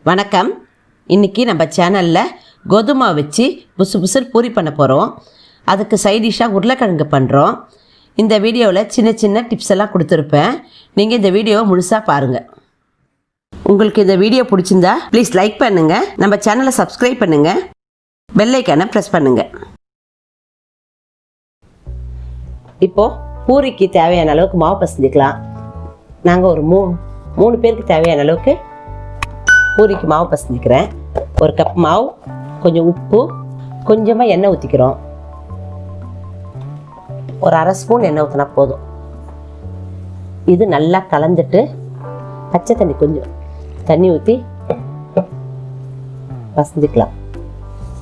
வணக்கம். இன்றைக்கி நம்ம சேனலில் கோதுமை வச்சு புசு புசுன்னு பூரி பண்ண போகிறோம். அதுக்கு சைடிஷாக உருளைக்கிழங்கு பண்ணுறோம். இந்த வீடியோவில் சின்ன சின்ன டிப்ஸ் எல்லாம் கொடுத்துருப்பேன். நீங்கள் இந்த வீடியோவை முழுசாக பாருங்கள். உங்களுக்கு இந்த வீடியோ பிடிச்சிருந்தா ப்ளீஸ் லைக் பண்ணுங்கள், நம்ம சேனலை சப்ஸ்கிரைப் பண்ணுங்கள், பெல் ஐக்கானை ப்ரெஸ் பண்ணுங்கள். இப்போது பூரிக்கு தேவையான அளவுக்கு மாவு பசஞ்சிக்கலாம். நாங்கள் ஒரு மூணு பேருக்கு தேவையான அளவுக்கு பூரிக்கு மாவு பசஞ்சிக்கிறேன். ஒரு கப் மாவு, கொஞ்சம் உப்பு, கொஞ்சமாக எண்ணெய் ஊற்றிக்கிறோம். ஒரு அரை ஸ்பூன் எண்ணெய் ஊற்றினா போதும். இது நல்லா கலந்துட்டு பச்சை தண்ணி கொஞ்சம் தண்ணி ஊற்றி பசஞ்சிக்கலாம்.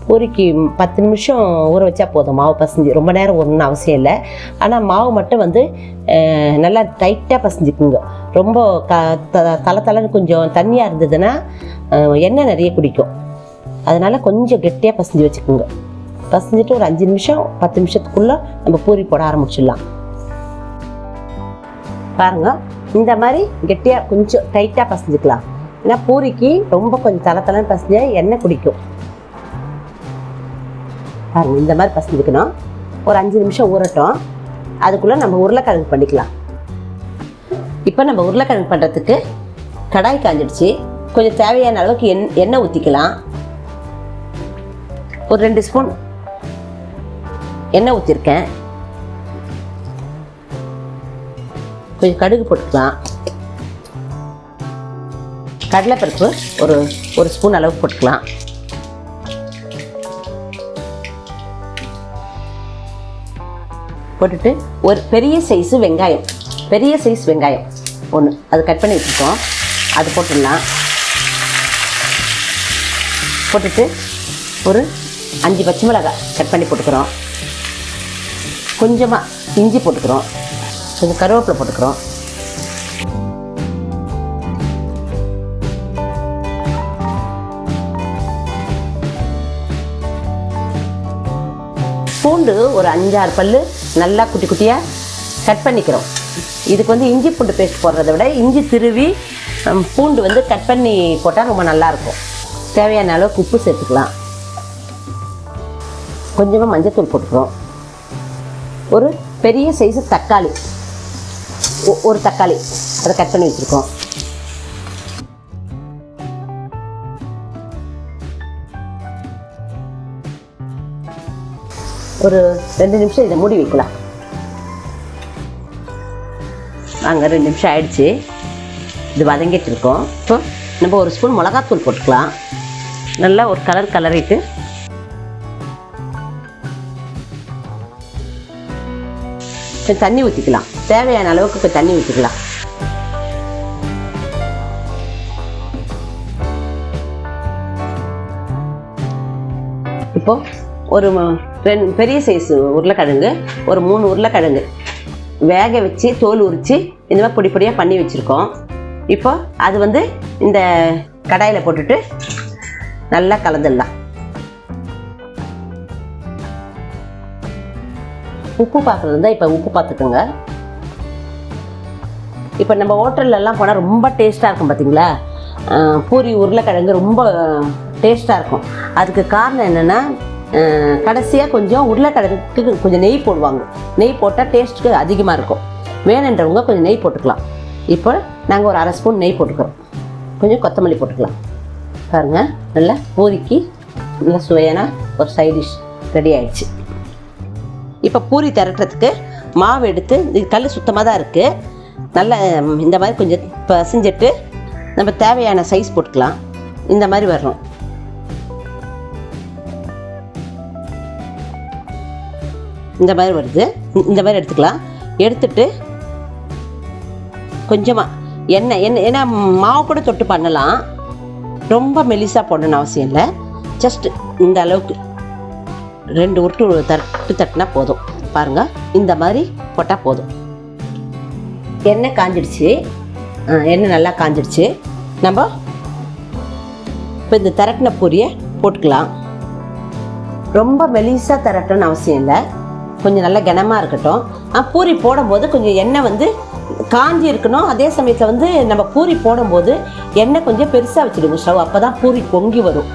பூரிக்கு 10 நிமிஷம் ஊற வச்சா போதும். மாவு பசஞ்சு ரொம்ப நேரம் ஊறணும்னு அவசியம் இல்லை. ஆனால் மாவு மட்டும் நல்லா டைட்டாக பசஞ்சிக்குங்க. ரொம்ப தலை கொஞ்சம் தண்ணியாக இருந்ததுன்னா எண்ணெய் நிறைய குடிக்கும். அதனால் கொஞ்சம் கெட்டியாக பசஞ்சு வச்சுக்கோங்க. பசஞ்சிட்டு ஒரு 5 நிமிஷம் 10 நிமிஷத்துக்குள்ளே நம்ம பூரி போட ஆரம்பிச்சிடலாம். பாருங்கள், இந்த மாதிரி கெட்டியாக கொஞ்சம் டைட்டாக பசஞ்சிக்கலாம். ஏன்னா பூரிக்கு ரொம்ப கொஞ்சம் தலைன்னு பசஞ்சா எண்ணெய் குடிக்கும். பாருங்கள், இந்த மாதிரி பசஞ்சிக்கணும். ஒரு 5 நிமிஷம் ஊறட்டும். அதுக்குள்ளே நம்ம உருளைக்கிழங்கு பண்ணிக்கலாம். இப்போ நம்ம உருளைக்கிழங்கு பண்ணுறதுக்கு கடாய் காஞ்சிடுச்சு. கொஞ்சம் தேவையான அளவுக்கு எண்ணெய் ஊற்றிக்கலாம். ஒரு 2 ஸ்பூன் எண்ணெய் ஊற்றிருக்கேன். கொஞ்சம் கடுகு போட்டுக்கலாம். கடலைப்பருப்பு ஒரு ஸ்பூன் அளவுக்கு போட்டுக்கலாம். போட்டுட்டு ஒரு பெரிய சைஸ் வெங்காயம் ஒன்று அது கட் பண்ணி வச்சுருக்கோம். அது போட்டுடலாம். போட்டுட்டு ஒரு 5 பச்சை மிளகாய் கட் பண்ணி போட்டுக்கிறோம். கொஞ்சமாக இஞ்சி போட்டுக்கிறோம். கொஞ்சம் கருவேப்பிலை போட்டுக்கிறோம். பூண்டு ஒரு 5-6 பல் நல்லா குட்டி குட்டியாக கட் பண்ணிக்கிறோம். இதுக்கு இஞ்சி பூண்டு பேஸ்ட் போடுறத விட இஞ்சி திருவி பூண்டு கட் பண்ணி போட்டால் ரொம்ப நல்லாயிருக்கும். தேவையான அளவுக்கு உப்பு சேர்த்துக்கலாம். கொஞ்சமாக மஞ்சத்தூள் போட்டுக்கிறோம். ஒரு பெரிய சைஸு தக்காளி, ஒரு தக்காளி அதை கட் பண்ணி வச்சுருக்கோம். ஒரு 2 நிமிஷம் இதை மூடி வைக்கலாம். நாங்கள் 2 நிமிஷம் ஆயிடுச்சு. இது வதங்கிட்டு இருக்கோம். இப்போ நம்ம ஒரு ஸ்பூன் மிளகாத்தூள் போட்டுக்கலாம். நல்லா ஒரு கலரிட்டு கொஞ்சம் தண்ணி ஊற்றிக்கலாம். தேவையான அளவுக்கு தண்ணி ஊற்றிக்கலாம். இப்போது ஒரு 2 பெரிய சைஸு உருளைக்கிழங்கு, ஒரு 3 உருளைக்கிழங்கு வேக வச்சு தோல் உரித்து இந்த மாதிரி பொடி பொடியாக பண்ணி வச்சுருக்கோம். இப்போ அது இந்த கடாயில் போட்டுட்டு நல்லா கலந்துடலாம். உப்பு பார்க்குறது இருந்தால் இப்போ உப்பு பார்த்துக்கோங்க. இப்போ நம்ம ஹோட்டல்லலாம் போனால் ரொம்ப டேஸ்ட்டாக இருக்கும் பார்த்தீங்களா? பூரி உருளைக்கிழங்கு ரொம்ப டேஸ்ட்டாக இருக்கும். அதுக்கு காரணம் என்னென்னா, கடைசியாக கொஞ்சம் உருளைக்கிழங்குக்கு கொஞ்சம் நெய் போடுவாங்க. நெய் போட்டால் டேஸ்ட்டுக்கு அதிகமாக இருக்கும். வேணுன்றவங்க கொஞ்சம் நெய் போட்டுக்கலாம். இப்போ நாங்கள் ஒரு அரை ஸ்பூன் நெய் போட்டுக்கிறோம். கொஞ்சம் கொத்தமல்லி போட்டுக்கலாம். பாருங்கள், நல்லா பூரிக்கு நல்லா சுவையான ஒரு சைடிஷ் ரெடி ஆகிடுச்சு. இப்போ பூரி திரட்டுறதுக்கு மாவு எடுத்து, இது கல் சுத்தமாக தான் இருக்குது. நல்லா இந்த மாதிரி கொஞ்சம் பசஞ்சிட்டு நம்ம தேவையான சைஸ் போட்டுக்கலாம். இந்த மாதிரி வரணும். இந்த மாதிரி வருது. இந்த மாதிரி எடுத்துக்கலாம். எடுத்துட்டு கொஞ்சமாக எண்ணெய் ஏன்னா மாவு கூட தொட்டு பண்ணலாம். ரொம்ப மெலிசாக போடணும்னு அவசியம் இல்லை. ஜஸ்ட் இந்த அளவுக்கு 2 உருட்டு தட்டினா போதும். பாருங்கள், இந்த மாதிரி போட்டால் போதும். எண்ணெய் காஞ்சிடுச்சு. எண்ணெய் நல்லா காஞ்சிடுச்சு. நம்ம இப்போ இந்த திரட்டின பூரியை போட்டுக்கலாம். ரொம்ப மெலிசாக திரட்டணும்னு அவசியம் இல்லை. கொஞ்சம் நல்லா கனமாக இருக்கட்டும். பூரி போடும்போது கொஞ்சம் எண்ணெய் காஞ்சி இருக்கணும். அதே சமயத்தில் வந்து நம்ம பூரி போடும்போது எண்ணெய் கொஞ்சம் பெருசாக வச்சுடுங்க ஸ்டவ். அப்போ தான் பூரி பொங்கி வரும்.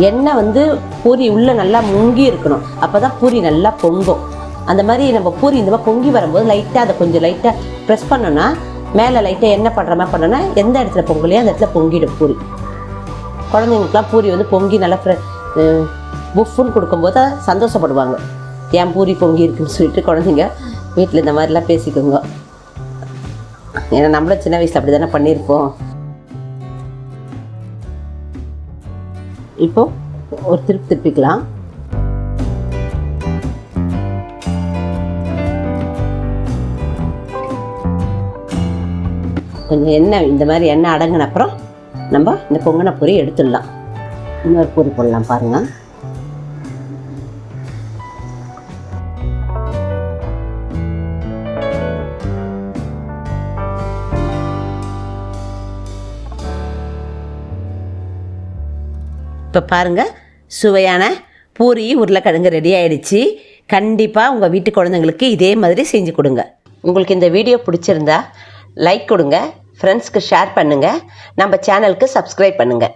எண்ணெய் வந்து பூரி உள்ளே நல்லா முங்கி இருக்கணும். அப்போ தான் பூரி நல்லா பொங்கும். அந்த மாதிரி நம்ம பூரி இந்த மாதிரி பொங்கி வரும்போது லைட்டாக அதை கொஞ்சம் லைட்டாக ப்ரெஸ் பண்ணோன்னா மேலே லைட்டாக எண்ணெய் பண்ணுற மாதிரி பண்ணோன்னா எந்த இடத்துல பொங்கலையோ அந்த இடத்துல பொங்கிடும் பூரி. குழந்தைங்களுக்குலாம் பூரி வந்து பொங்கி நல்லா புஃப்னு கொடுக்கும்போது சந்தோஷப்படுவாங்க. ஏன் பூரி பொங்கி இருக்குன்னு சொல்லிட்டு குழந்தைங்க வீட்டில் இந்த மாதிரிலாம் பேசிக்கோங்க. ஏன்னா நம்மளும் சின்ன வயசில் அப்படி தானே பண்ணியிருப்போம். இப்போது ஒரு திருப்பிக்கலாம். கொஞ்சம் எண்ணெய் இந்த மாதிரி எண்ணெய் அடங்கின அப்புறம் நம்ம இந்த பொங்கின பூரி எடுத்துடலாம். இன்னொரு பூரி போடலாம் பாருங்கள். இப்போ பாருங்கள், சுவையான பூரி உருளைக்கிழங்கு ரெடி ஆகிடுச்சு. கண்டிப்பாக உங்கள் வீட்டு குழந்தைங்களுக்கு இதே மாதிரி செஞ்சு கொடுங்க. உங்களுக்கு இந்த வீடியோ பிடிச்சிருந்தா லைக் கொடுங்க, ஃப்ரெண்ட்ஸ்க்கு ஷேர் பண்ணுங்கள், நம்ம சேனலுக்கு சப்ஸ்கிரைப் பண்ணுங்கள்.